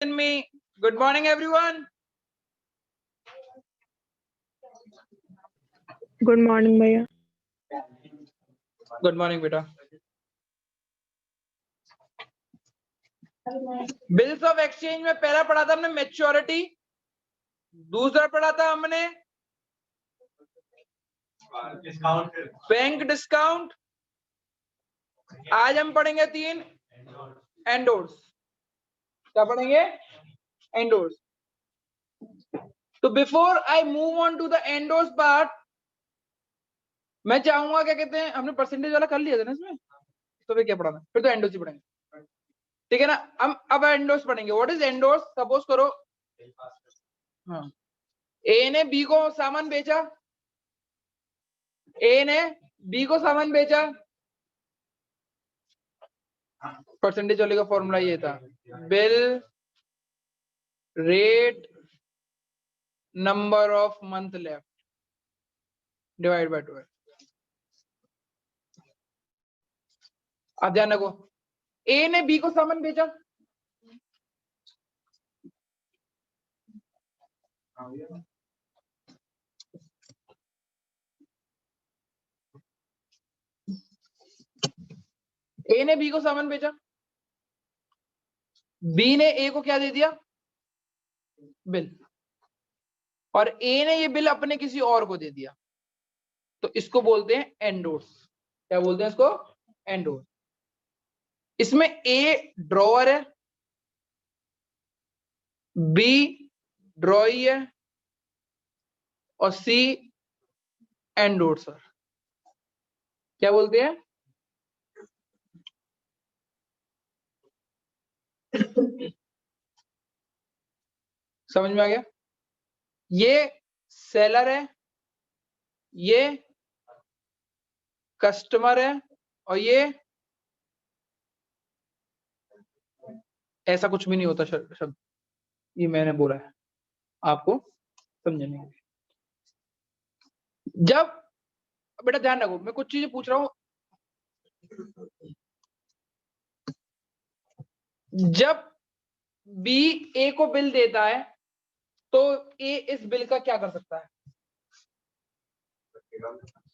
me. Good morning, everyone. Good morning भैया. Good morning बेटा. Bills of exchange में पहला पढ़ा था हमने मैच्योरिटी, दूसरा पढ़ा था हमने बैंक डिस्काउंट. आज हम पढ़ेंगे 3 एंडोर्स. क्या पढ़ेंगे? एंडोर्स. तो before I move on to the endorse part, मैं चाहूंगा क्या कहते हैं, हमने परसेंटेज वाला कर लिया था ना इसमें, तो फिर क्या पढ़ाना, फिर तो एंडोर्स ही पढ़ेंगे. ठीक है ना. हम अब एंडोर्स पढ़ेंगे. What is endorse? सपोज करो हाँ, ए ने बी को सामान बेचा, ए ने बी को सामान बेचा. परसेंटेज वाले का फॉर्मूला ये था, bill rate number of month left divide by 12. अब ध्यान रखो, ए ने बी को सामान बेचा, ए ने बी को सामान बेचा, बी ने ए को क्या दे दिया? बिल. और ए ने ये बिल अपने किसी और को दे दिया, तो इसको बोलते हैं एंडोर्स. क्या बोलते हैं इसको? एंडोर्स. इसमें ए ड्रॉअर है, बी ड्रॉई है और सी एंडोर्सर. क्या बोलते हैं? समझ में आ गया? ये सेलर है, ये कस्टमर है और ये ऐसा कुछ भी नहीं होता शब्द, ये मैंने बोला है आपको समझने के लिए. जब बेटा ध्यान रखो, मैं कुछ चीजें पूछ रहा हूं. जब बी ए को बिल देता है तो ए इस बिल का क्या कर सकता है?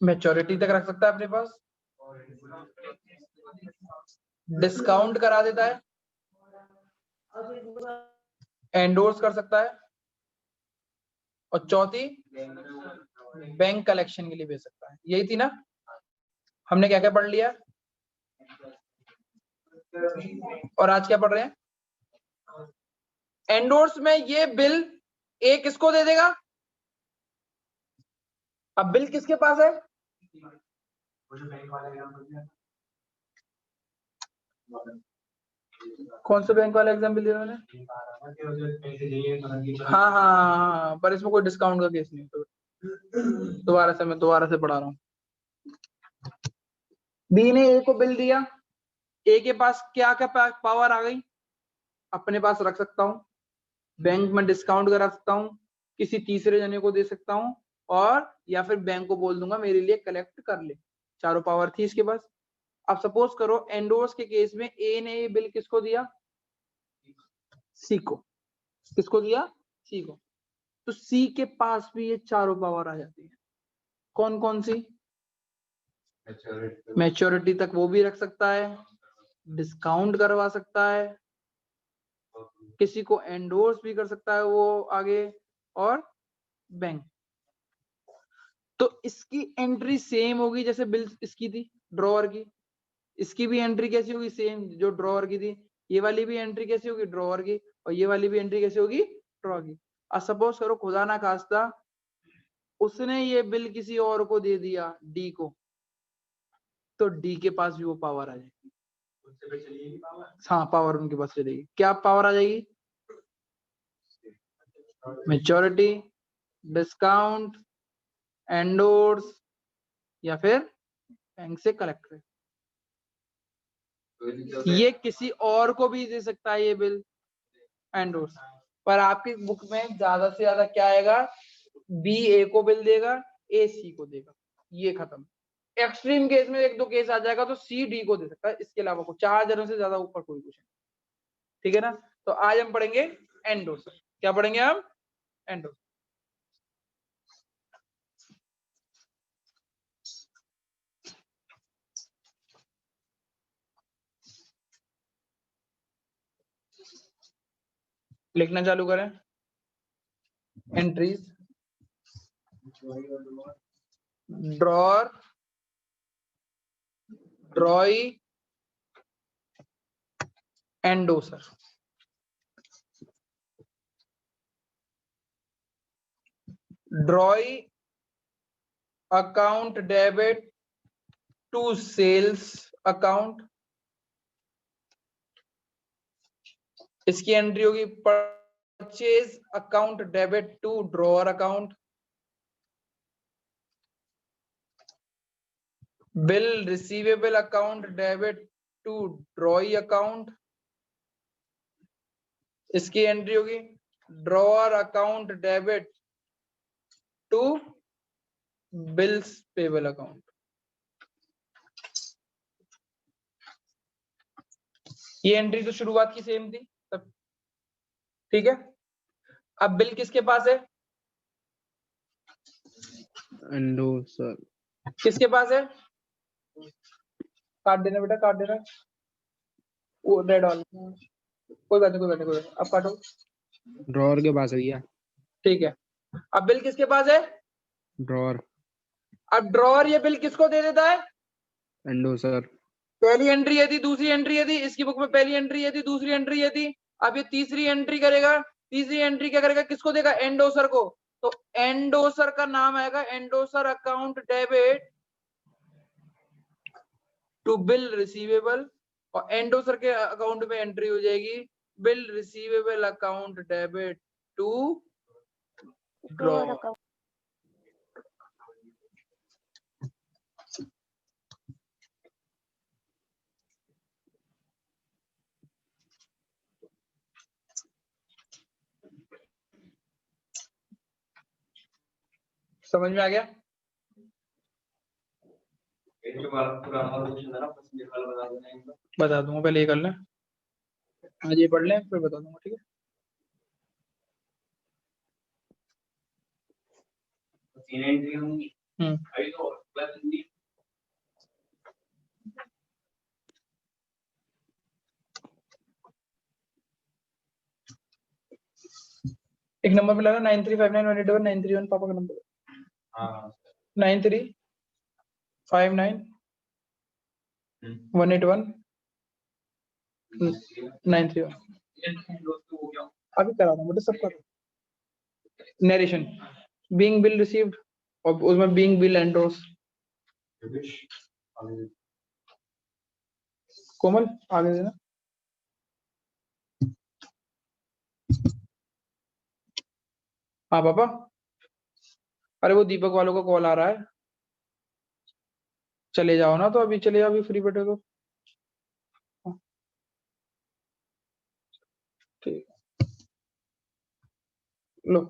मैच्योरिटी तक रख सकता है अपने पास, डिस्काउंट करा देता है, एंडोर्स कर सकता है और चौथी बैंक कलेक्शन के लिए भेज सकता है. यही थी ना. हमने क्या क्या पढ़ लिया और आज क्या पढ़ रहे हैं? एंडोर्स में ये बिल ए किसको दे देगा? अब बिल किसके पास है? कौन से बैंक वाला एग्जाम्पल दिया मैंने? हाँ, पर इसमें कोई डिस्काउंट का केस नहीं. तो दोबारा से पढ़ा रहा हूँ. बी ने ए को बिल दिया, ए के पास क्या क्या पावर आ गई? अपने पास रख सकता हूँ, बैंक में डिस्काउंट करा सकता हूँ, किसी तीसरे जने को दे सकता हूँ, और या फिर बैंक को बोल दूंगा मेरे लिए कलेक्ट कर ले. चारों पावर थी इसके पास. अब सपोज करो एंडोर्स के केस में ए ने ये बिल किसको दिया? सी को. किसको दिया? सी को. तो सी के पास भी ये चारों पावर आ जाती है. कौन कौन सी? मैच्योरिटी तक वो भी रख सकता है, डिस्काउंट करवा सकता है, किसी को एंडोर्स भी कर सकता है वो आगे, और बैंक. तो इसकी एंट्री सेम होगी जैसे बिल इसकी थी ड्रॉअर की. इसकी भी एंट्री कैसी होगी? सेम जो ड्रॉअर की थी. ये वाली भी एंट्री कैसी होगी? ड्रॉअर की. और ये वाली भी एंट्री कैसी होगी? ड्रॉअर की. अब सपोज करो खुदा ना खास्ता उसने ये बिल किसी और को दे दिया, डी को, तो डी के पास भी वो पावर आ जाएगी. हाँ, पावर उनके पास चलेगी. क्या पावर आ जाएगी? मैच्योरिटी, डिस्काउंट, एंडोर्स, या फिर बैंक से कलेक्ट कर. ये किसी और को भी दे सकता है ये बिल, एंडोर्स. पर आपकी बुक में ज्यादा से ज्यादा क्या आएगा? बी ए को बिल देगा, ए सी को देगा. ये खत्म. एक्सट्रीम केस में एक दो केस आ जाएगा तो सी डी को दे सकता है, इसके अलावा को 4 जनों से ज्यादा ऊपर कोई कुछ नहीं. ठीक है ना. तो आज हम पढ़ेंगे एंडोसर। क्या पढ़ेंगे हम? एंडोसर। लिखना चालू करें। Entries, drawer, drawee, endorser. Drawee account debit to sales account, इसकी एंट्री होगी purchase account debit to drawer account, bill receivable account debit to drawee account, इसकी एंट्री होगी drawer account debit to bills payable account. ये entry तो शुरुआत की same थी सब, ठीक है। अब बिल किसके पास है? एंडोसर। किसके पास है? काट देना बेटा, काट देना वो रेड वाला। कोई बात नहीं, कोई बात नहीं, कोई बात नहीं, अब काटो। ड्रॉअर के पास है भैया। ठीक है, अब बिल किसके पास है? ड्रॉअर। अब ड्रॉअर ये बिल किसको दे देता है? एंडोसर। पहली एंट्री ये थी, दूसरी एंट्री ये थी, इसकी बुक में पहली एंट्री ये थी, दूसरी एंट्री ये थी। अब ये तीसरी एंट्री करेगा। तीसरी एंट्री क्या करेगा? किसको देगा? एंडोसर को। तो एंडोसर का नाम आएगा endorser account debit to bill receivable, और एंडोसर के अकाउंट में एंट्री हो जाएगी bill receivable account debit to draw. समझ में आ गया? बता दूंगा, पहले ये कर लें, आज ये पढ़ लें फिर बता दूंगा, ठीक है। एक नंबर मिला ना 9359181931, पापा का नंबर 9359181931। अभी करा दूंगा बेटा, सब करो। नरेशन बीइंग बिल रिसीव्ड, और उसमें बीइंग बिल एंडोर्स। कोमल आगे देना। हाँ पापा, अरे वो दीपक वालों का कॉल आ रहा है, चले जाओ ना, तो अभी चले जाओ, अभी फ्री बैठे तो। ठीक, लो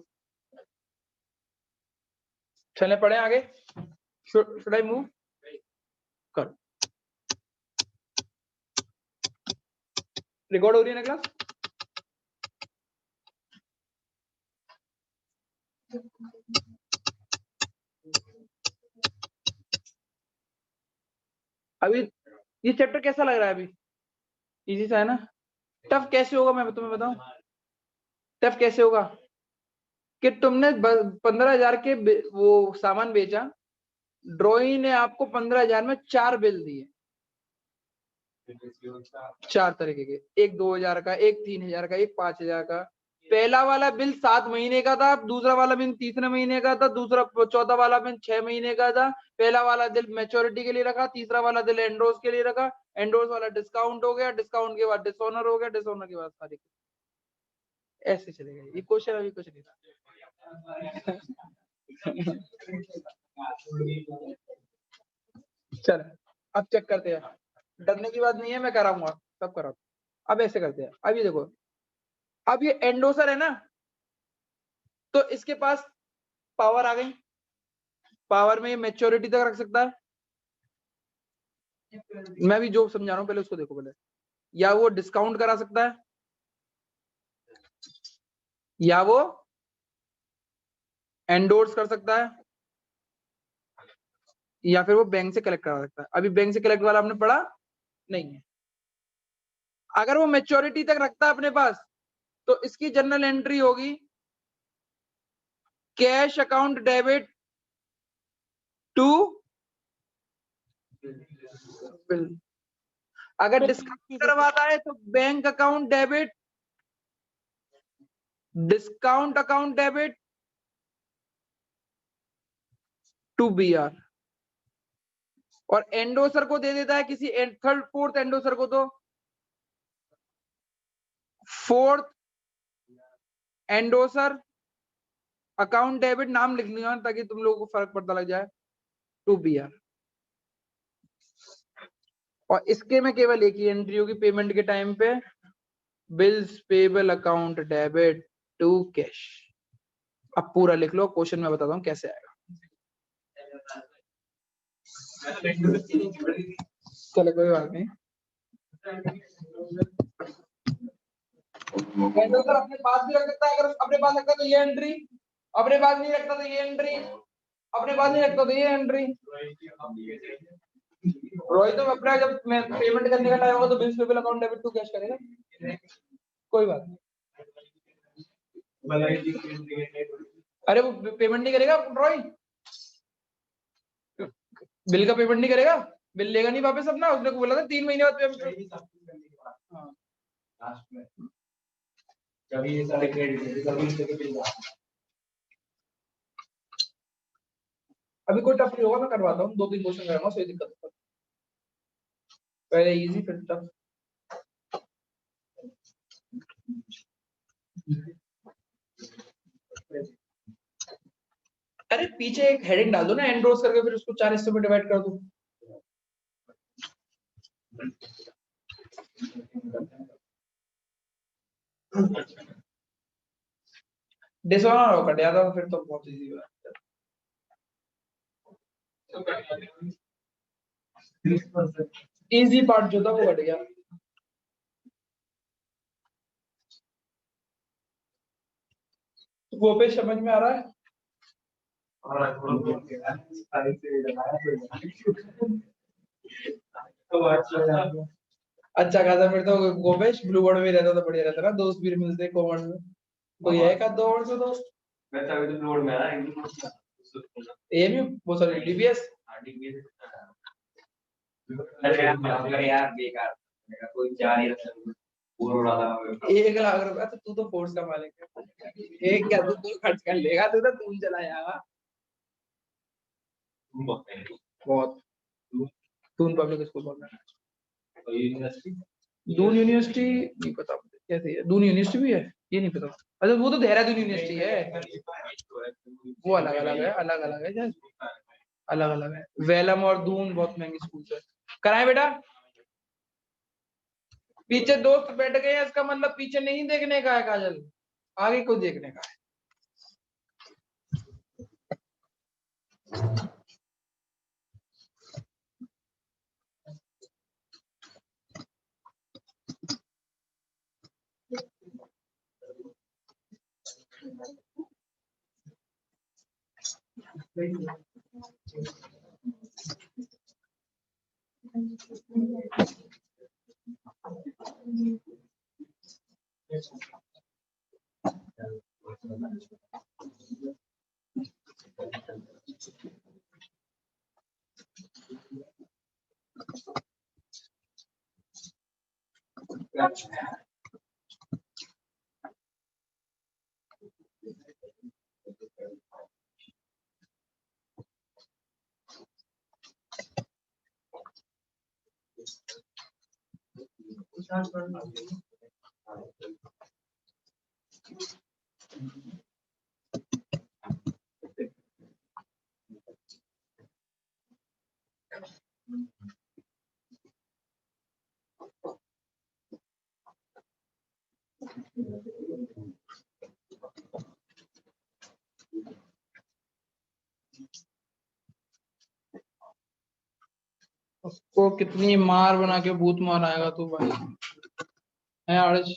चले पढ़े आगे। Should I move? कर। रिकॉर्ड हो रही है ना क्लास? अभी ये चैप्टर कैसा लग रहा है? अभी इजी सा है ना? टफ कैसे होगा मैं तुम्हें बताऊं? टफ कैसे होगा कि तुमने 15,000 के वो सामान बेचा, ड्रॉई ने आपको 15,000 में 4 बिल दिए, 4 तरीके के, एक 2,000 का, एक 3,000 का, एक 5,000 का। पहला वाला बिल 7 महीने का था, दूसरा वाला बिल तीसरे महीने का था, दूसरा चौथा वाला बिल 6 महीने का था। पहला वाला बिल मैच्योरिटी के लिए रखा, तीसरा वाला बिल एंडोर्स के लिए रखा, एंडोर्स वाला डिस्काउंट हो गया, डिस्काउंट के बाद डिसऑनर हो गया, डिसऑनर के बाद सारी ऐसे चलेगा। ये क्वेश्चन अभी कुछ नहीं था। चल अब चेक करते हैं, डरने की बात नहीं है, मैं कराऊंगा, सब कराऊंगा। अब ऐसे करते हैं, अब ये देखो, अब ये एंडोसर है ना, तो इसके पास पावर आ गई, पावर में ये मैच्योरिटी तक रख सकता है। मैं भी जो समझा रहा हूं पहले उसको देखो पहले। या वो डिस्काउंट करा सकता है, या वो एंडोर्स कर सकता है या फिर वो बैंक से कलेक्ट करा सकता है। अभी बैंक से कलेक्ट वाला आपने पढ़ा नहीं है। अगर वो मैच्योरिटी तक रखता है अपने पास तो इसकी जनरल एंट्री होगी cash account debit to bill. अगर डिस्काउंट करवाता है तो bank account debit, discount account debit to BR। और एंडोसर को दे देता है किसी थर्ड फोर्थ एंडोसर को तो फोर्थ एंडोसर अकाउंट डेबिट नाम लिख लिया ताकि तुम लोगों को फर्क पता लग जाए टू BR। और इसके में केवल एक ही एंट्री होगी पेमेंट के टाइम पे, bills payable account debit to cash. अब पूरा लिख लो, क्वेश्चन में बताता हूँ कैसे आएगा। चलो कोई बात नहीं। एंडोसर अपने पास भी रख सकता है, अगर अपने पास रखता है तो ये एंट्री, अपने पास नहीं रखता तो ये एंट्री, अपने पास नहीं रखता तो ये एंट्री। रोहित तो अपना जब मैं पेमेंट करने का टाइम होगा तो bills payable account debit to cash करेगा, कोई बात नहीं। अरे वो पेमेंट नहीं करेगा रॉय, बिल का पेमेंट नहीं करेगा, बिल लेगा नहीं वापस अपना, उसने को बोला था 3 महीने बाद पेमेंट। हाँ कभी ये सारे क्रेडिट अभी कोई टफ नहीं होगा, मैं करवाता हूँ 2-3 क्वेश्चन कराऊंगा, कोई दिक्कत नहीं। पहले इजी फिर टफ। अरे पीछे एक हेडिंग डाल दो ना एंडोर्स करके, फिर उसको 4 हिस्सों में डिवाइड कर दो। डिसऑनर हो कट जाता फिर तो बहुत इजी बात है। इजी पार्ट जो था वो कट गया। वो पे समझ में आ रहा है? अच्छा खासा फिर तो गोपेश ब्लू बोर्ड में रहता तो बढ़िया रहता ना, दोस्त भी मिलते कॉमर्स में। कोई है का दो और से दोस्त? मैं अभी तो ब्लू बोर्ड में आ रहा है। ये भी वो सॉरी DBS। अरे यार बेकार, कोई जा नहीं रहा पूरा उड़ा था। 1 लाख रुपया तो तू तो फोर्स का मालिक है, एक क्या तू खर्च कर लेगा, तू तो तू चला जाएगा बहुत। दून पब्लिक स्कूल बोल रहा है। यूनिवर्सिटी, दून यूनिवर्सिटी नहीं पता मुझे कैसे है, दून यूनिवर्सिटी भी है ये नहीं पता। अच्छा वो तो देहरादून यूनिवर्सिटी है, वो अलग अलग है, अलग अलग है शायद, अलग अलग है। वेलम और दून बहुत महंगी स्कूल है। कराए बेटा, पीछे दोस्त बैठ गए हैं इसका मतलब पीछे नहीं देखने का है काजल, आगे को देखने का है। उसको कितनी मार बना के भूत मार आएगा तू भाई है आड़ज।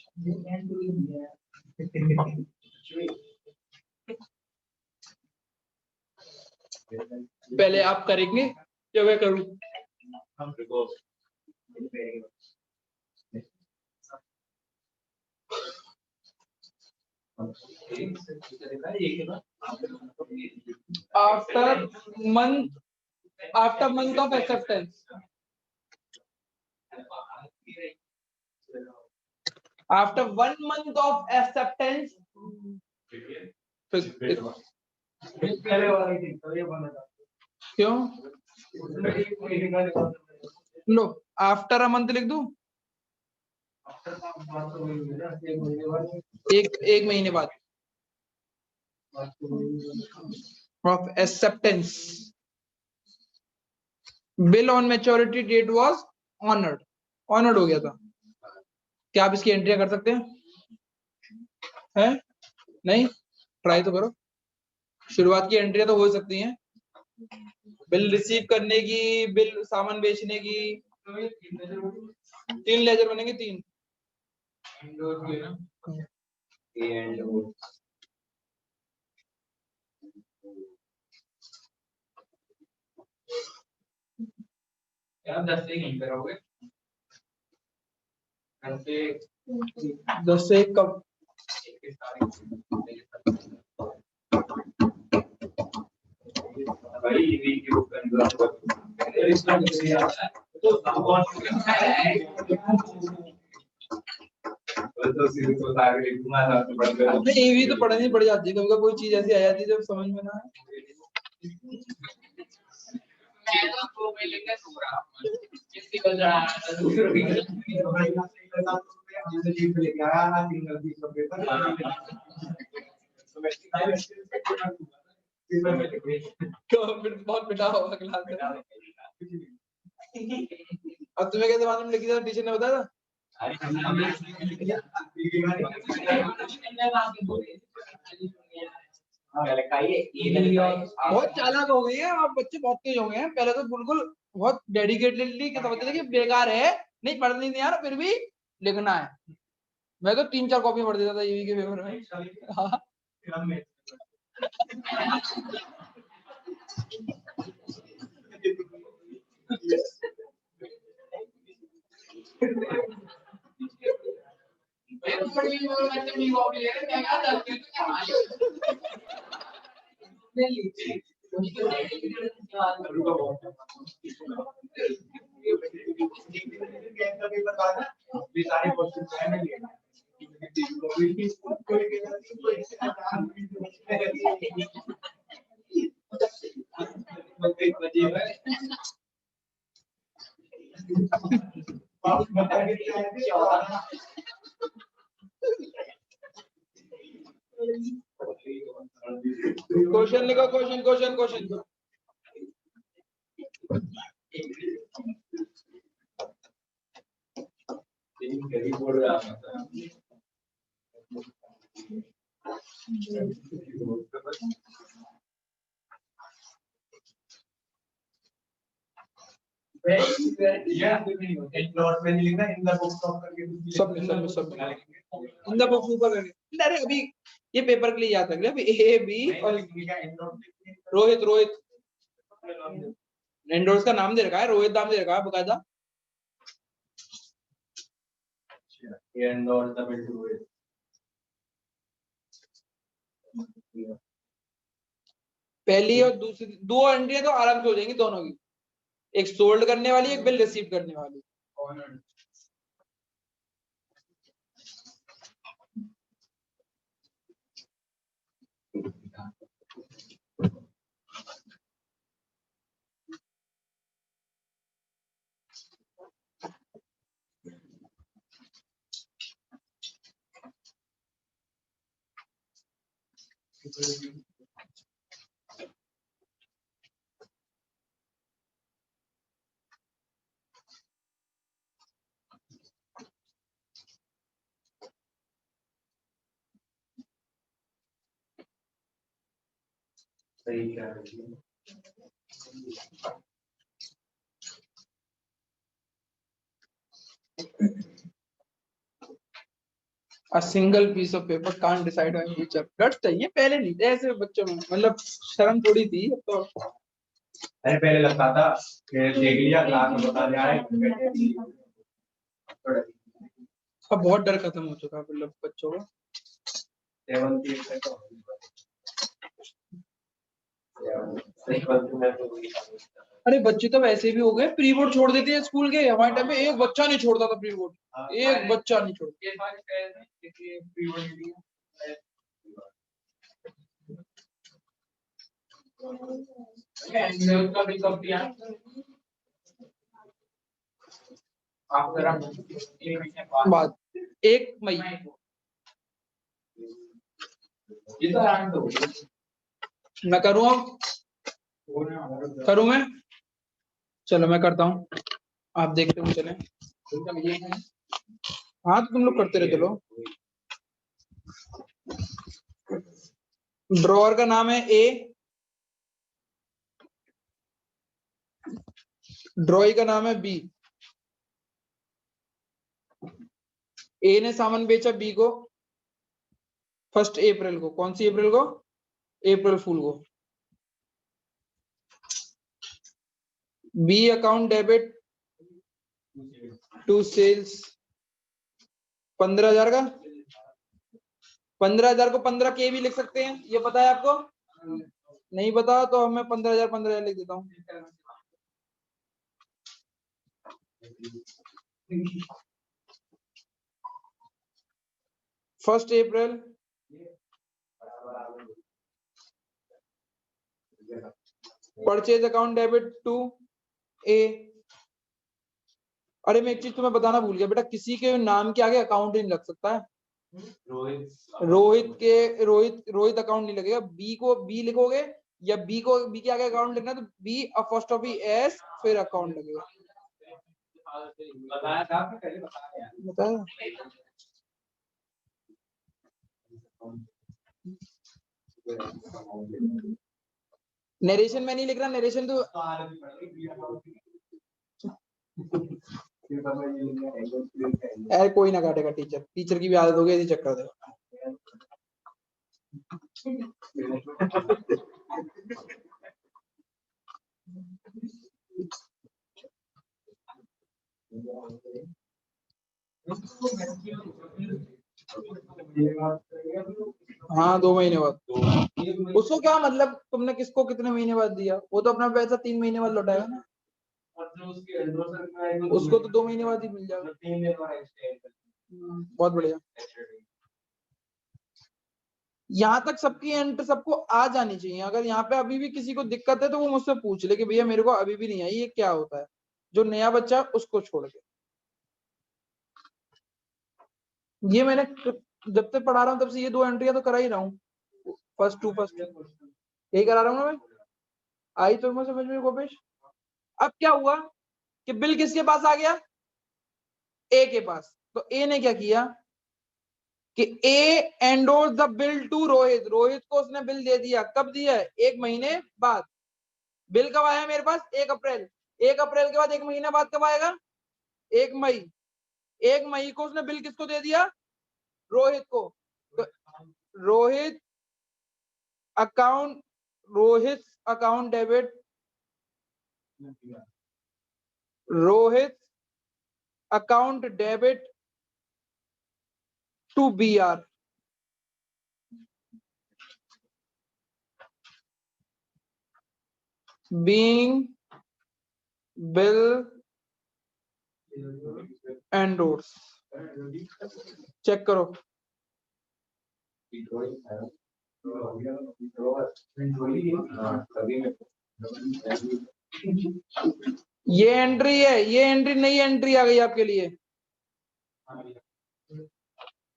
पहले आप करेंगे या मैं करूं? After month of acceptance, after 1 month of acceptance, क्यों? लो आफ्टर अ मंथ लिख दूं, एक महीने बाद of acceptance, bill on maturity date was honoured, honoured हो गया था। क्या आप इसकी एंट्री कर सकते हैं? नहीं, ट्राई तो करो। शुरुआत की एंट्री तो हो सकती हैं, बिल रिसीव करने की, बिल सामान बेचने की, 3 लेजर बनेंगे, 3। आप 10 से यहीं पे रहोगे, 10 से 1 कब? ईवी तो पढ़नी पड़ जाती है, कभी कोई चीज ऐसी आ जाती है जब समझ में ना आए। फिर बहुत पिटा होगा क्लास में। अब तुम्हें कैसे मालूम लिखी था? टीचर ने बताया था? बहुत चालाक हो गई है आप बच्चे, बहुत तेज हो गए हैं। पहले तो बिल्कुल बहुत डेडिकेटेडली समझते थे कि बेकार है, नहीं पढ़नी नहीं यार, फिर भी लिखना है। मैं तो 3-4 कॉपी पढ़ देता था ईवी के पेपर में। हाँ। क्वेश्चन लिखो, क्वेश्चन क्वेश्चन क्वेश्चन। अरे अभी ये पेपर के लिए याद रख, अभी ए बी और रोहित, रोहित एंडोर्स का नाम दे रखा है, रोहित नाम दे रखा है बकायदा। पहली और दूसरी 2 एंट्री तो आराम से हो जाएंगी दोनों की, एक सोल्ड करने वाली, एक बिल रिसीव करने वाली। सही क्या A single piece of paper can't decide my future. Guts चाहिए, पहले नहीं थे ऐसे बच्चों में, मतलब शर्म थोड़ी थी अब तो। अरे पहले लगता था कि देख लिया क्लास में बता दिया है। अब बहुत डर खत्म हो चुका है मतलब बच्चों का। अरे बच्चे तो वैसे भी हो गए, प्री बोर्ड छोड़ देते हैं स्कूल के। हमारे टाइम में एक बच्चा नहीं छोड़ता था प्री बोर्ड, एक बच्चा नहीं छोड़ता। बात 1 मई मैं करूँ, अब करूँ मैं? चलो मैं करता हूँ, आप देखते हुए चले। हाँ तो तुम लोग करते रहे चलो। ड्रॉअर का नाम है ए, ड्रॉई का नाम है बी। ए ने सामान बेचा बी को 1 अप्रैल को। कौन सी अप्रैल को? अप्रैल फूल को। B account debit to sales 15,000 का। 15,000 को 15 के भी लिख सकते हैं, ये पता है आपको? नहीं पता तो मैं 15,000 लिख देता हूँ। First April purchase account debit to A. अरे मैं एक चीज तुम्हें बताना भूल गया बेटा, किसी के नाम के आगे अकाउंट नहीं लग सकता है। रोहित अकाउंट नहीं लगेगा। बी को बी लिखोगे या बी के आगे अकाउंट लिखना तो बी फर्स्ट ऑफ एस फिर अकाउंट लगेगा। बताया नरेशन में नहीं लिख रहा, नरेशन तो यार कोई ना काटेगा, टीचर की भी आदत हो गई, इसी चक्कर से। हाँ 2 महीने बाद। उसको क्या मतलब, तुमने किसको कितने महीने बाद दिया? वो तो अपना पैसा 3 महीने बाद लौटाएगा ना। उसको तो 2 महीने बाद ही मिल जाएगा। बहुत बढ़िया। यहाँ तक सबकी एंट्री सबको आ जानी चाहिए। अगर यहाँ पे अभी भी किसी को दिक्कत है तो वो मुझसे पूछ ले कि भैया मेरे को अभी भी नहीं आई, ये क्या होता है। जो नया बच्चा उसको छोड़ के, ये मैंने जब तक पढ़ा रहा हूँ तब से ये 2 एंट्रियां तो करा ही रहा हूँ। फर्स्ट यही करा रहा हूँ ना मैं। आई तो मैं समझ में गोपेश। अब क्या हुआ कि बिल किसके पास आ गया? ए के पास। तो ए ने क्या किया कि A endorse the bill to Rohit. Rohit को उसने बिल दे दिया। कब दिया? 1 महीने बाद। बिल कब आया मेरे पास? 1 अप्रैल। 1 अप्रैल के बाद 1 महीना बाद कब आएगा? 1 मई। 1 मई को उसने बिल किसको दे दिया? रोहित को। तो Rohit account debit, Rohit account debit to B R. being bill endorse। Check करो। ये एंट्री है, ये एंट्री नई एंट्री आ गई आपके लिए।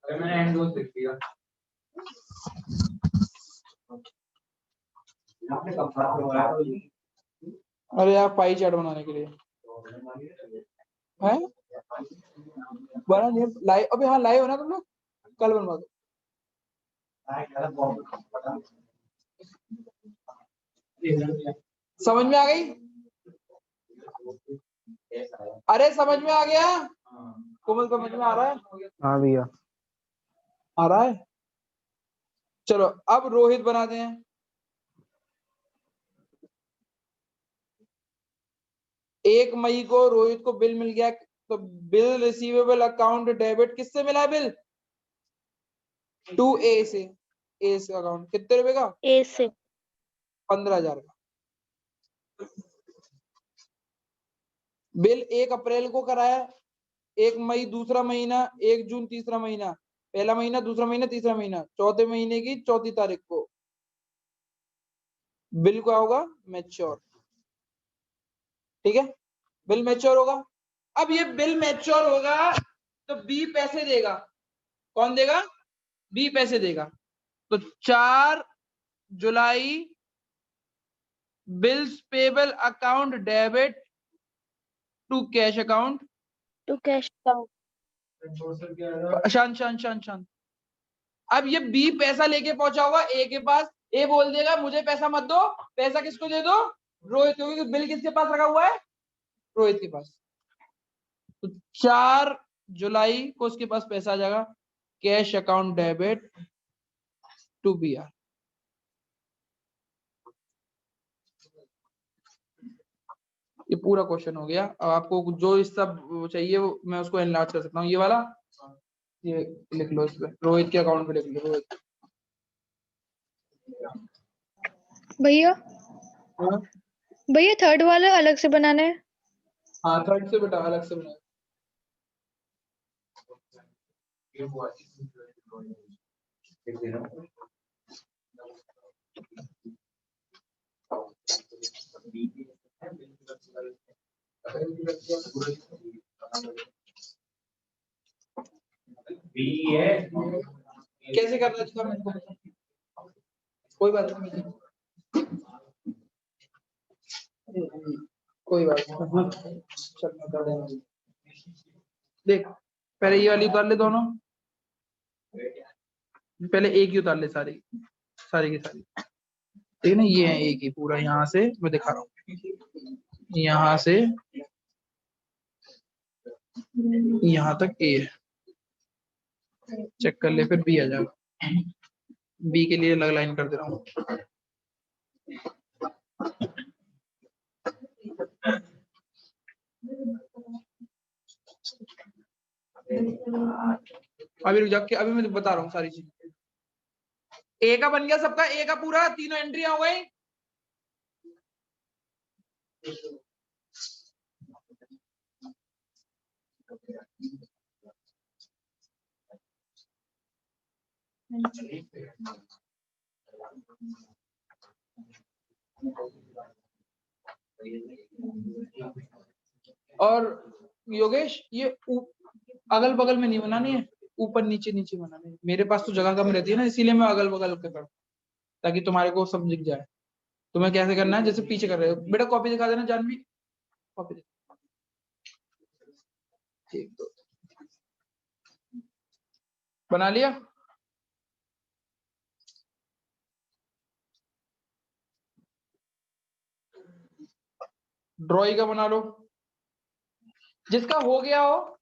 मैंने एंडोर्स लिख दिया। अरे यार पाई चार्ट बनाने के लिए है बना नहीं लाइव। अबे हाँ लाइव हो ना तुम लोग, कल बनवा दो। समझ में आ गई? अरे समझ में आ गया? कोमल समझ में आ रहा है? हाँ भैया। आ रहा है? चलो अब रोहित बनाते हैं। एक मई को रोहित को बिल मिल गया, तो बिल रिसीवेबल अकाउंट डेबिट किससे मिला है बिल? टू ए से। ए से अकाउंट कितने रुपए का? ए से 15,000 का। बिल 1 अप्रैल को कराया, 1 मई दूसरा महीना, 1 जून तीसरा महीना, पहला महीना, दूसरा महीना, तीसरा महीना, चौथे महीने की 4 तारीख को बिल क्या होगा? मैच्योर। ठीक है, बिल मैच्योर होगा। अब ये बिल मैच्योर होगा तो बी पैसे देगा। कौन देगा? बी पैसे देगा। तो 4 जुलाई bills payable account debit to cash account. To cash account. शांत शांत शांत शांत। अब ये बी पैसा लेके पहुंचा होगा ए के पास। ए बोल देगा मुझे पैसा मत दो, पैसा किसको दे दो? रोहित को, क्योंकि बिल किसके पास रखा हुआ है? रोहित के पास। तो 4 जुलाई को उसके पास पैसा आ जाएगा, cash account debit to B R. ये पूरा क्वेश्चन हो गया। अब आपको जो इस सब चाहिए वो मैं उसको एनलार्ज कर सकता हूँ। ये वाला ये लिख लो, इस पे रोहित के अकाउंट पे लिख लो रोहित। भैया हाँ भैया थर्ड वाला अलग से बनाना है। हाँ, थर्ड से बेटा अलग से बना। कैसे करना है इसका मेरे को बता। कोई बात नहीं, कोई बात नहीं, चल मैं कर देना। देख पहले ये वाली उतार ले दोनों, पहले एक ही उतार ले, सारी सारी की सारी। ठीक है ना, ये है एक ही पूरा। यहाँ से मैं दिखा रहा हूँ, यहाँ से यहाँ तक ए है। चेक कर ले, फिर बी आ जाएगा। बी के लिए अलग लाइन कर दे रहा हूँ। अभी रुक जा के, अभी मैं बता रहा हूँ सारी चीज। ए का बन गया सबका, ए का पूरा, तीनों एंट्री हो गई। और योगेश ये अगल बगल में नहीं बनानी है, ऊपर नीचे नीचे बनानी है। मेरे पास तो जगह कम रहती है ना, इसीलिए मैं अगल बगल के करता हूँ, ताकि तुम्हारे को सब दिख जाए। तुम्हें कैसे करना है, जैसे पीछे कर रहे हो बेटा। कॉपी दिखा देना जानवी, कॉपी दिखा। ठीक, तो बना लिया। ड्रॉइंग का बना लो। जिसका हो गया हो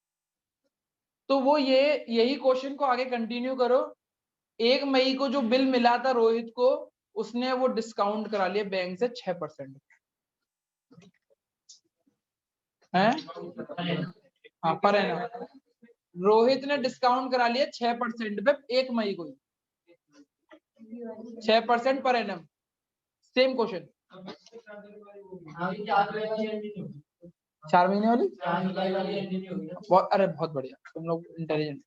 तो वो ये यही क्वेश्चन को आगे कंटिन्यू करो। 1 मई को जो बिल मिला था रोहित को, उसने वो डिस्काउंट करा लिया बैंक से 6% है। हाँ पर है ना, रोहित ने डिस्काउंट करा लिया 6% पे 1 मई को ही, 6% पर एनम। सेम क्वेश्चन 4 महीने वाली। बहुत, अरे बहुत बढ़िया, तुम लोग intelligent.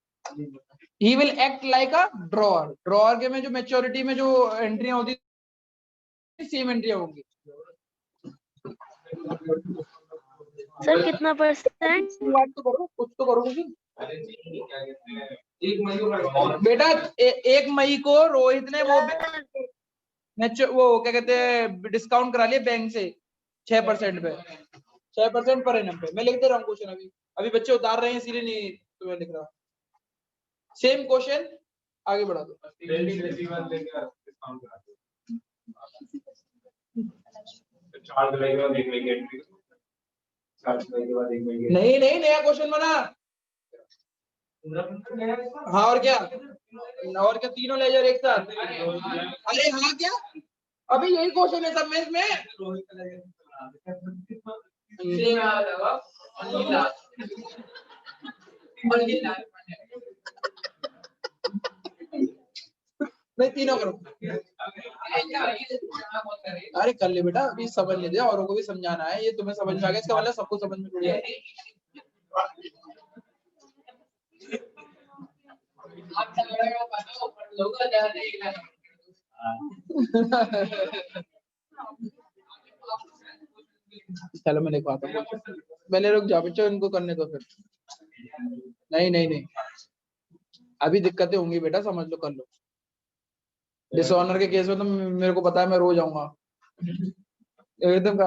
He will act like a drawer. Drawer के में जो मैच्योरिटी में जो एंट्रियां होती सेम एंट्रियां होंगी। सर कितना परसेंट? तो करो, कुछ तो करो कुछ। बेटा 1 मई को रोहित ने वो क्या कहते हैं डिस्काउंट करा लिया बैंक से 6% पे, 6% पर एनम पे। मैं लिख दे रहा हूँ क्वेश्चन, अभी अभी बच्चे उतार रहे हैं इसीलिए नहीं तुम्हें लिख रहा। सेम क्वेश्चन आगे बढ़ा दो। नहीं नहीं, नया क्वेश्चन बना। हाँ और क्या, तीनों लेजर एक साथ। अरे हाँ क्या, अभी यही क्वेश्चन है सब में इसमें। नहीं तीनों करो। अरे कर ले बेटा, अभी समझ ले, औरों को भी समझाना है। ये तुम्हें समझ में आ गया, इसका मतलब सबको समझ में पड़ गया। चलो मैं लिखवाता हूँ, पहले रुक जाओ बच्चों, इनको करने दो फिर। नहीं अभी दिक्कतें होंगी बेटा, समझ लो, कर लो। डिसऑनर के केस में तो मेरे को पता है मैं रो जाऊंगा एकदम।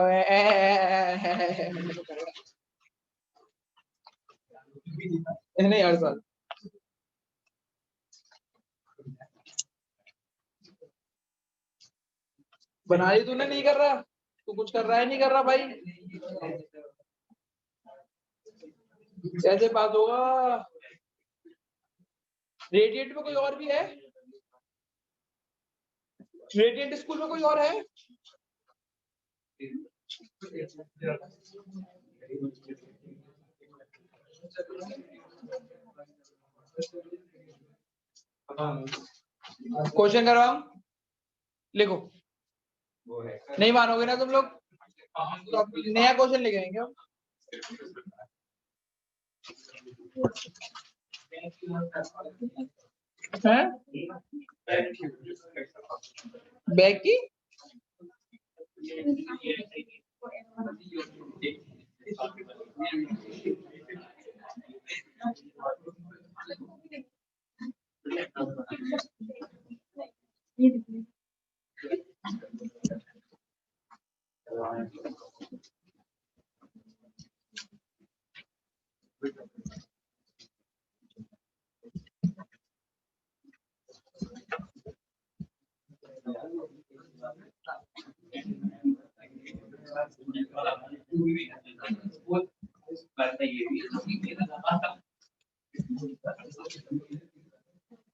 नहीं हर साल बना ली तूने, नहीं कर रहा तू, कुछ कर रहा है नहीं कर रहा भाई, कैसे पास होगा। रेडिएंट में कोई और भी है? रेडिएंट स्कूल में कोई और है? क्वेश्चन करवाओ, लिखो। नहीं मानोगे ना तुम लोग, तो नया क्वेश्चन लेके आएंगे हम। बैग की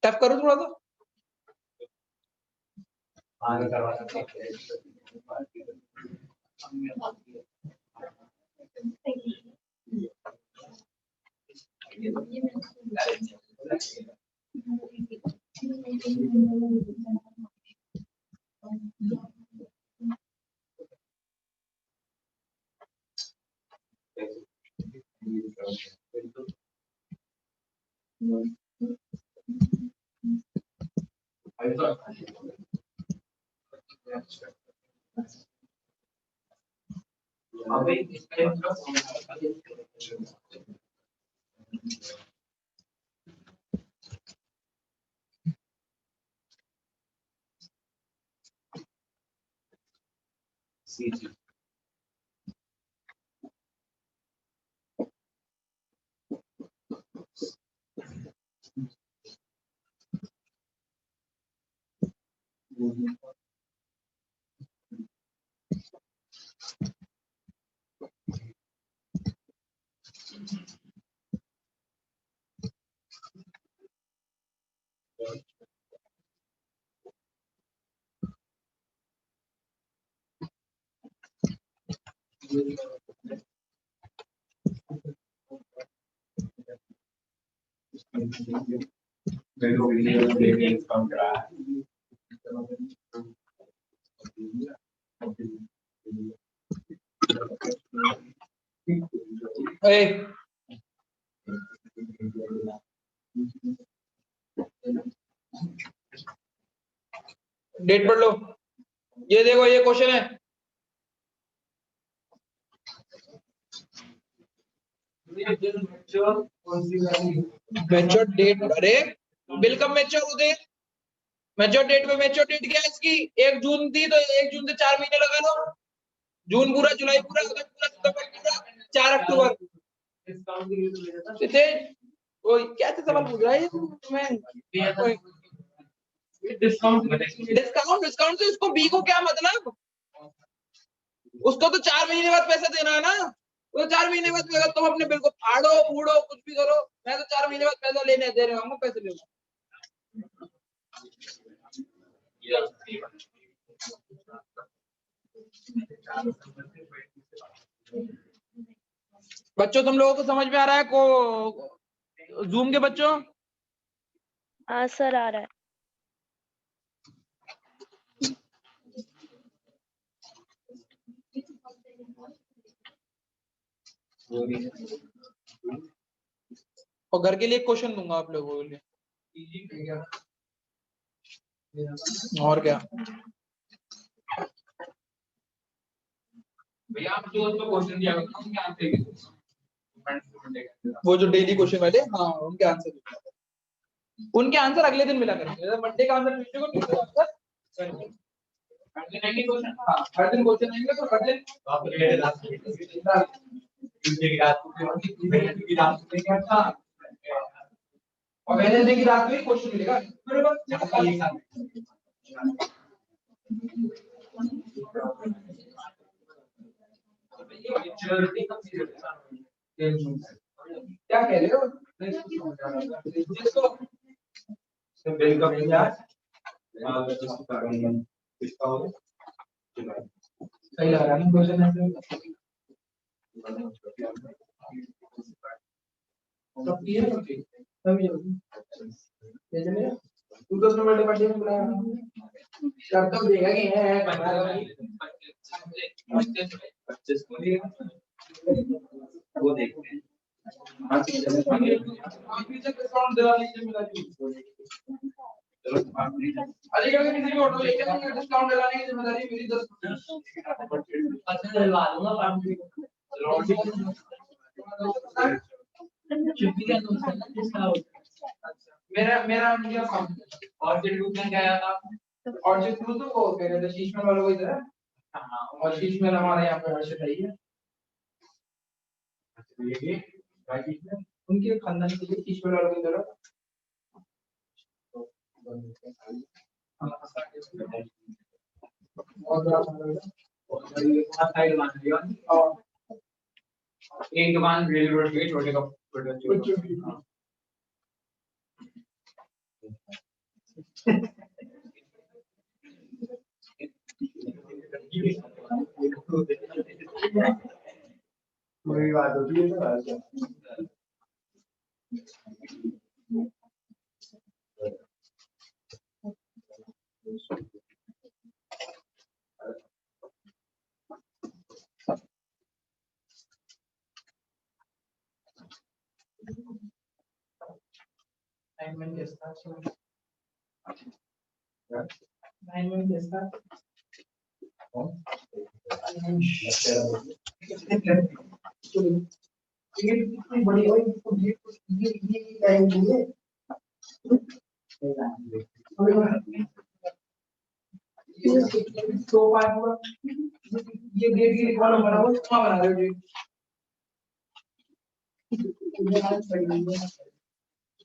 टफ करो थोड़ा सा। डेट पढ़ लो, ये देखो ये क्वेश्चन है। मैच्योर डेट, अरे बिल्कुल मैच्योर होते हैं। मैच्योर डेट में मैच्योर डेट क्या है इसकी? 1 जून थी तो 1 जून से 4 महीने लगा लो, जून पूरा, जुलाई पूरा, अगस्त पूरा, सितंबर पूरा, 4 अक्टूबर। कैसे सवाल पूछ रहा है मैं? डिस्काउंट तो इसको बी को क्या मतलब, उसको तो 4 महीने बाद पैसा देना है ना। वो 4 महीने बाद अगर तुम अपने बिल को फाड़ो फूड़ो कुछ भी करो, मैं तो 4 महीने बाद पैसा लेने दे रहा हूँ, पैसे ले। बच्चों तुम लोगों को समझ में आ रहा है को जूम के बच्चों? हाँ सर आ रहा है। और घर के लिए क्वेश्चन दूंगा आप लोगों के लिए। और क्या भैया आप जो क्वेश्चन दिया वो जो डेली क्वेश्चन वाले, हाँ उनके आंसर अगले दिन मिला करेंगे। मंडे का आंसर ट्यूसडे को, ट्यूसडे का आंसर हर दिन आएंगे क्वेश्चन। हाँ हर दिन क्वेश्चन आएंगे, तो हर दिन ट्यूसडे की रात को वेडनेसडे की रात को क्या था, और वेडनेसडे की रात में क्वेश्चन मिलेगा मेरे पास। क्या कह रहे हो? जिसको बिल का भैया इसका हो सही लग रहा है क्वेश्चन ऐसे सब क्लियर हो गई सभी हो गई। ये चले तू 10 नंबर डिपार्टमेंट बुलाया कर तो देगा कि है बना लो 25 को वो देखते हैं। डिस्काउंट दिला लीजिए मिला लीजिए। अलीगढ़ में किसी भी ऑटो लेके जाएंगे, डिस्काउंट दिलाने की जिम्मेदारी मेरी 10%। अच्छा दिलवा दूंगा मेरा इंडिया काम और जो ग्रुप में गया था, और जो ग्रुप तो वो कह रहे थे शीशमहल वालों को इधर है। हाँ और शीशमहल हमारे यहाँ पे हर्षित है। ये उनके खानदान के लिए शीशमहल वालों को इधर है। एक दुकान रेल रोड पे छोटे कपड़े कोई बात होती है Diamond is that so. Diamond is that. ये कितनी बड़ी है ये टाइम चाहिए तो पार्ट पूरा ये गेट की कॉलम बना हुआ कहाँ बना रहे हो जी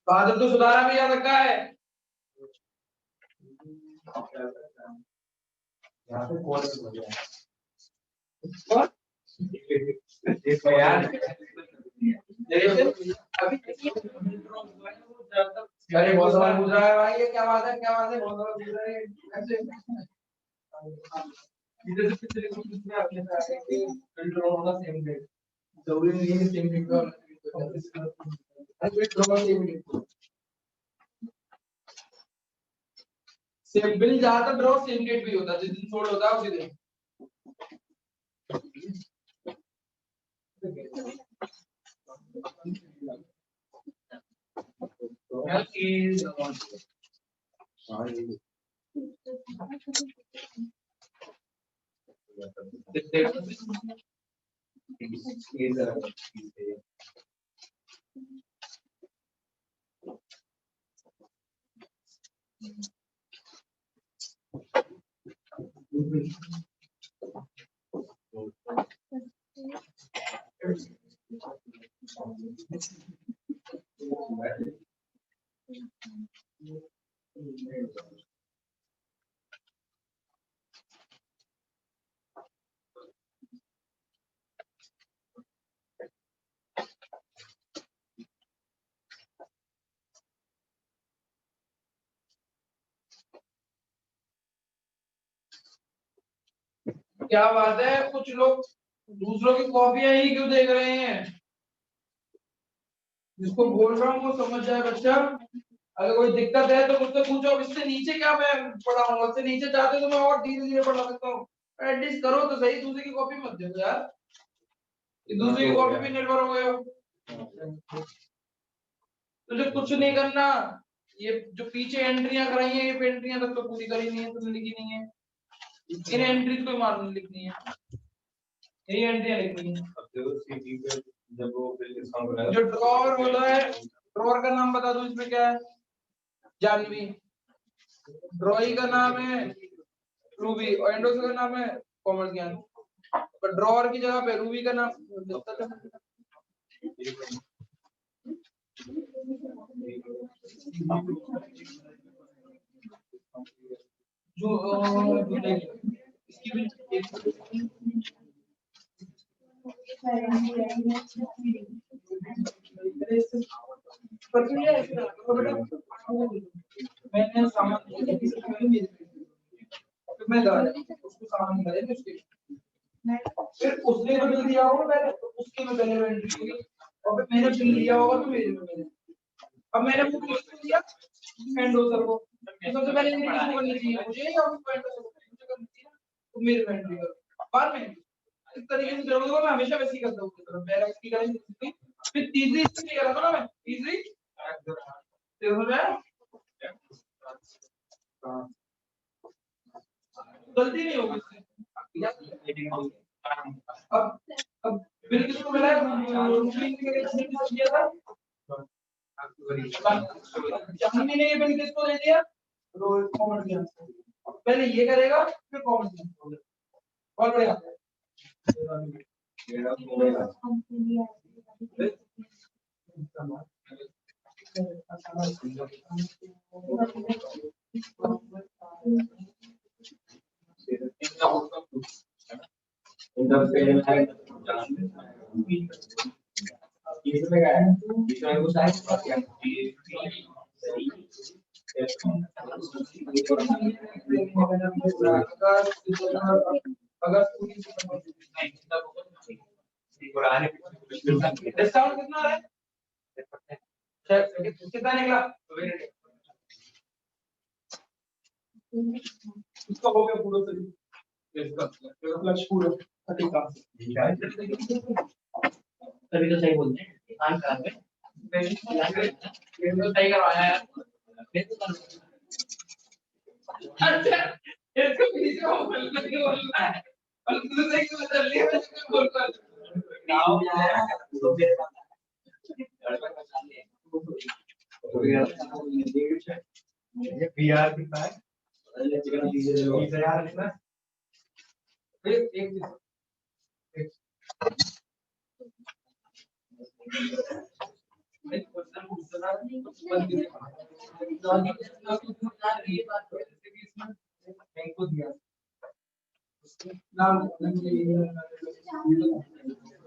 बहादुर तो सुधारा भी जा सकता है यहाँ पे कोर्स हो गया देखो यार अभी अरे बहुत सवाल पूछ रहा है भाई ये क्या बात है बहुत सवाल पूछ रहा है ऐसे इधर से पिछले कुछ में आपने कहा है कि फिल्टर होगा सेम डेट जरूरी नहीं है सेम डेट का सेम बिल ज्यादातर ड्रॉ सेम डेट भी होता है जिस दिन सोल्ड होता है उसी दिन क्या बात है, कुछ लोग दूसरों की कॉपियां ही क्यों देख रहे हैं? जिसको बोल रहा हूँ वो समझ जाए बच्चा। अगर कोई दिक्कत है तो मुझसे पूछो। अब इससे नीचे क्या मैं पढ़ाऊंगा? इससे नीचे चाहते तो मैं और धीरे धीरे पढ़ा सकता हूँ। एटलीस्ट करो तो सही, दूसरे की कॉपी मत दो यार। दूसरे की कॉपी पे निर्भर हो गए हो। तुझे कुछ नहीं करना। ये जो पीछे एंट्रियां कराई हैं, ये एंट्रियां तक तो पूरी करी नहीं है, तुमने लिखी नहीं है। इन एंट्रीज को मालूम लिखनी है, यही एंट्रियां लिखनी है। जब वो बिल जो ड्रॉअर होता है, ड्रॉअर का नाम बता दो, इसमें क्या है? जानवी। ड्रॉई का नाम है रूबी और एंडोस का नाम है कॉमर्स ज्ञान। पर ड्रॉअर की जगह पे रूबी का नाम जो इसकी भी मैंने सामान मैं उसको सामान निकाले उसके, फिर उसने बिल दिया होगा पहले तो उसके में पहले एंट्री होगी, और फिर मैंने बिल लिया होगा तो मेरे में। अब मैंने वो किसको दिया? एंडोसर को। तो सबसे पहले एंट्री किसको करनी चाहिए? मुझे या उसको? एंडोसर को मुझे करनी चाहिए, तो मेरे में एंट्री करो। बाद में इस तरीके से जरूरत होगा, मैं हमेशा वैसे ही करता हूँ। पहले इसकी करेंगे, फिर तीसरी इसकी करता हूँ ना मैं, तीसरी देखो मैं गलती नहीं होगी इससे। अब बिल किसको मिला है? दिया था जानवी ने, ये बिल किसको दे दिया? रोहित कॉमर्स ज्ञान। पहले ये करेगा फिर कॉमर्स ज्ञान। और बढ़िया अगर डिस्काउंट कितना है? कितना निकला? इसका हो गया पूरा पूरा तभी तो सही बोलते हैं। तो सही करवाया है। अच्छा इसको पीछे वो बोलना है और तू सही तो चल लिया बोल कर ये पीआर कितना है? चिकन 20,000 लिखना एक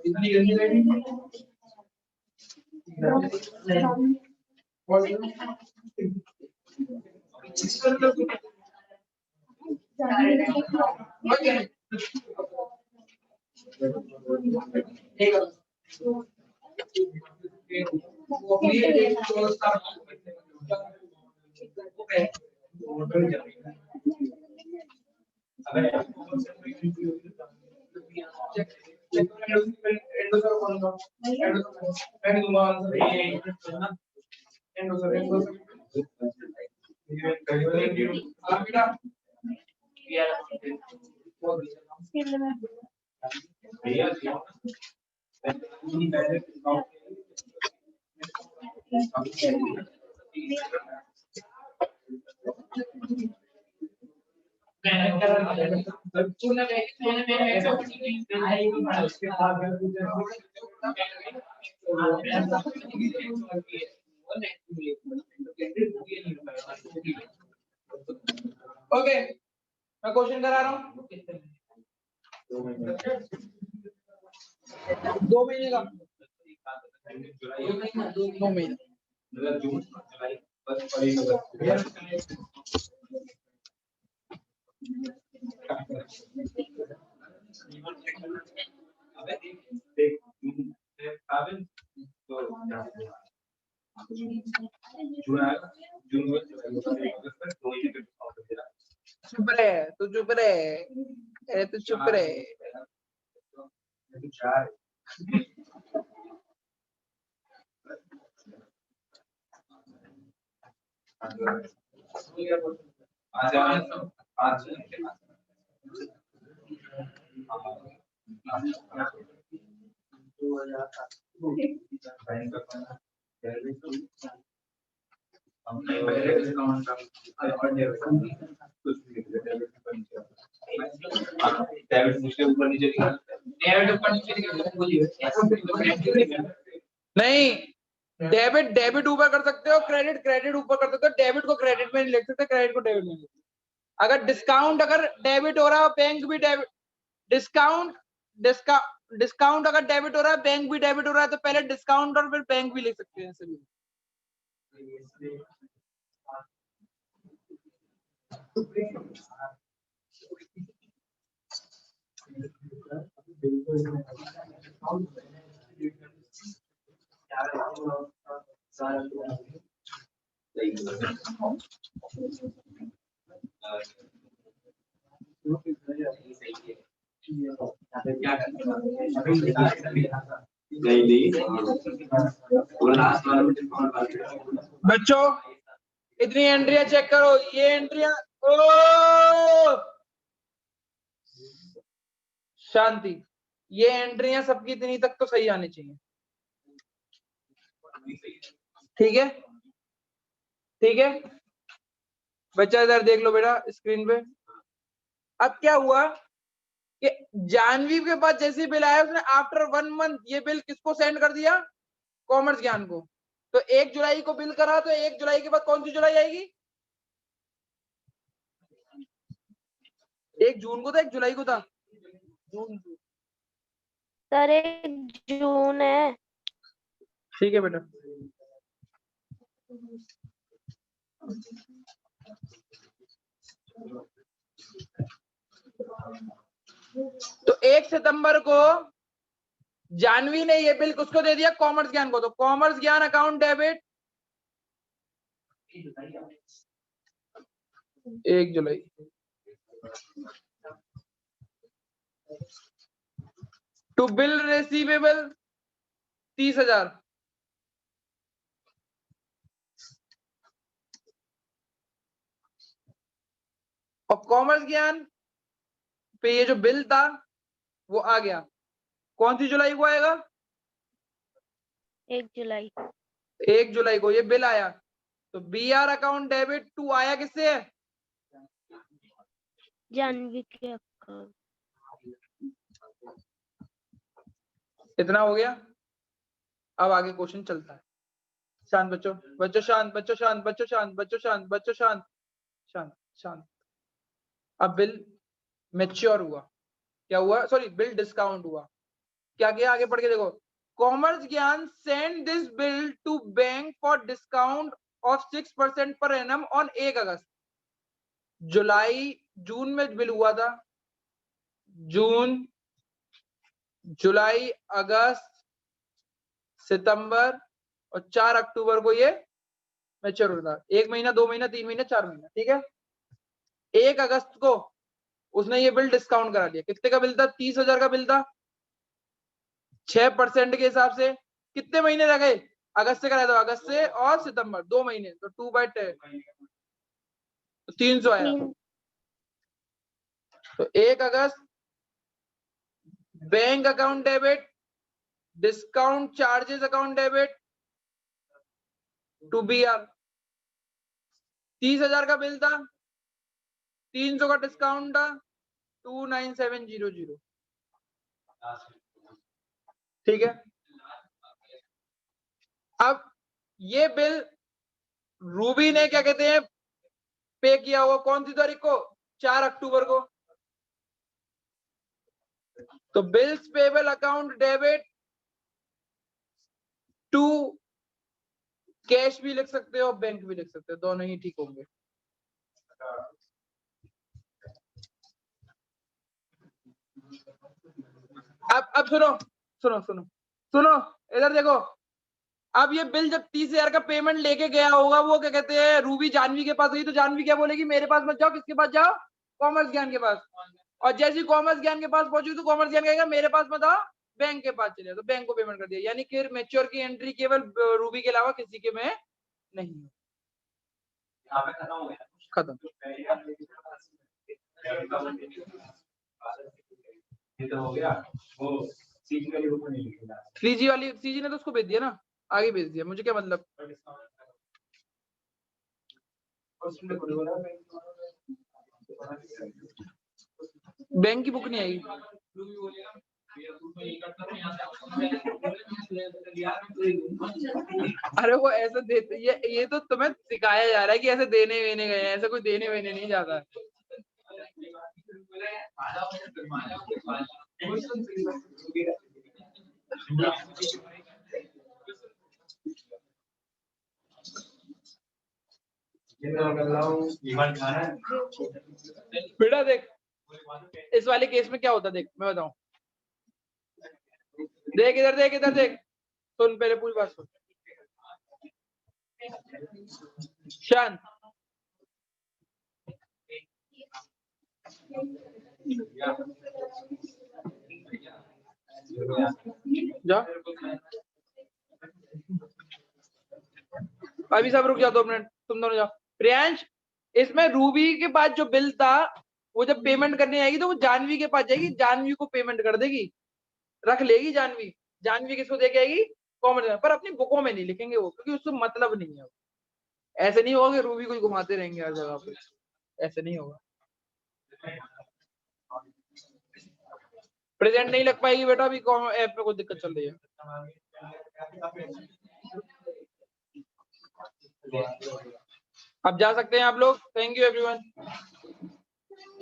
इतनी गंदी लाइटिंग ओके मैं क्वेश्चन करा रहा हूँ 2 महीने का 2 महीने जून जुलाई चुप रहे, तू चुप रहे, अरे तू चुप रहे। नहीं, डेबिट डेबिट ऊपर कर सकते हो, क्रेडिट क्रेडिट ऊपर कर सकते हो, डेबिट को क्रेडिट में नहीं लिख सकते, क्रेडिट को डेबिट में लिख सकते। अगर डिस्काउंट अगर डेबिट हो रहा है, बैंक भी डेबिट, डिस्काउंट डिस्काउंट अगर डेबिट हो रहा है, बैंक भी डेबिट हो रहा है, तो पहले डिस्काउंट और फिर बैंक भी लिख सकते हैं सभी। बच्चों इतनी एंट्रियां चेक करो, ये एंट्रियां, ओ शांति, ये एंट्रियां सबकी इतनी तक तो सही आनी चाहिए। ठीक है, ठीक है बच्चा, इधर देख लो बेटा स्क्रीन पे। अब क्या हुआ कि जानवी के पास जैसे बिल आया, उसने आफ्टर 1 मंथ ये बिल किसको सेंड कर दिया, कॉमर्स ज्ञान को। तो 1 जुलाई को बिल करा, तो 1 जुलाई के बाद कौन सी जुलाई आएगी, 1 जून को था, 1 जुलाई को था, जून। सर 1 जून है। ठीक है बेटा। तो 1 सितंबर को जानवी ने ये बिल किसको दे दिया, कॉमर्स ज्ञान को। तो commerce Gyan account debit 1 July. To bill receivable 30,000। और कॉमर्स ज्ञान पे ये जो बिल था वो आ गया, कौन सी जुलाई को आएगा, 1 जुलाई। 1 जुलाई को ये बिल आया। तो बीआर अकाउंट डेबिट 2 आया किससे, जानवी के अकाउंट। इतना हो गया। अब आगे क्वेश्चन चलता है। शांत बच्चों, बच्चों शांत, बच्चों शांत, बच्चों शांत, बच्चों शांत, बच्चों शांत, शांत शांत। अब बिल मैच्योर हुआ, क्या हुआ, सॉरी बिल डिस्काउंट हुआ, क्या किया, आगे पढ़ के देखो। Commerce Gyan send this bill to bank for discount of 6% पर एनम ऑन 1 अगस्त। जुलाई जून में बिल हुआ था, जून जुलाई अगस्त सितंबर और 4 अक्टूबर को ये मैच्योर होता। 1 महीना, 2 महीना, 3 महीना, 4 महीना। ठीक है, 1 अगस्त को उसने ये बिल डिस्काउंट करा दिया। कितने का बिल था, 30,000 का बिल था। 6% के हिसाब से कितने महीने रह गए, अगस्त से कराया, तो अगस्त से और सितंबर 2 महीने, तो 2/10 तो 300 आया। तो 1 अगस्त bank account debit, discount charges account debit to B R. 30,000 का बिल था, 300 का डिस्काउंट था, 29700। ठीक है, अब ये बिल रूबी ने क्या कहते हैं पे किया हुआ, कौन सी तारीख को, 4 अक्टूबर को। तो bills payable account debit to cash भी लिख सकते हो, बैंक भी लिख सकते हो, दोनों ही ठीक होंगे। अब सुनो सुनो सुनो सुनो, इधर देखो। अब ये बिल जब 30,000 का पेमेंट लेके गया होगा, वो क्या कहते हैं, रूबी जानवी के पास गई तो जानवी क्या बोलेगी, मेरे पास मत जाओ, किसके पास जाओ, कॉमर्स ज्ञान के पास। और जैसे कॉमर्स ज्ञान के पास पहुंची तो कॉमर्स ज्ञान कहेगा मेरे पास मत आओ, बैंक के पास चले, तो बैंक को पेमेंट कर दिया। यानी कि मैच्योर की एंट्री केवल रूबी के अलावा किसी के में नहीं है। यहाँ पे खत्म हो गया। खत्म। ये तो हो गया। वो सीजी वाली बुक नहीं लिखी ना। 3G वाली, 3G ने तो उसको भेज दिया ना, आगे भेज दिया, मुझे क्या मतलब। बैंक की बुक नहीं आएगी। अरे वो ऐसे देते, ये तो तुम्हें सिखाया जा रहा है कि ऐसे देने वेने गए हैं, ऐसे कोई देने वेने नहीं जाता है। बेटा देख, इस वाले केस में क्या होता, देख मैं बताऊं, देख इधर देख, इधर देख, सुन पहले पूरी बात सुन। शांत। जा, अभी सब रुक जाओ 2 मिनट, तुम दोनों जाओ। प्रियांश, इसमें रूबी के पास जो बिल था, वो जब पेमेंट करने आएगी तो वो जानवी के पास जाएगी, जानवी को पेमेंट कर देगी, रख लेगी जानवी। जानवी किसको देके आएगी, कॉमर्स, पर अपनी बुकों में नहीं लिखेंगे वो, क्योंकि उससे मतलब नहीं है। ऐसे नहीं होगा कि रूबी को घुमाते रहेंगे हर जगह पे, ऐसे नहीं होगा। प्रेजेंट नहीं लग पाएगी बेटा, अभी ऐप में कुछ दिक्कत चल रही है। अब जा सकते हैं आप लोग। Thank you everyone.